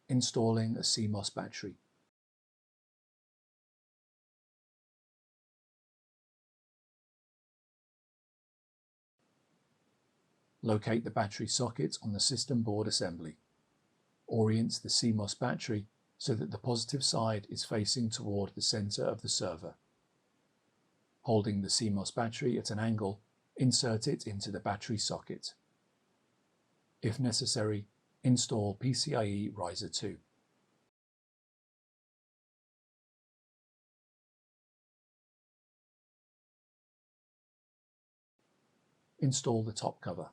Installing a CMOS battery. Locate the battery socket on the system board assembly. Orient the CMOS battery so that the positive side is facing toward the center of the server. Holding the CMOS battery at an angle, insert it into the battery socket. If necessary, install PCIe Riser 2. Install the top cover.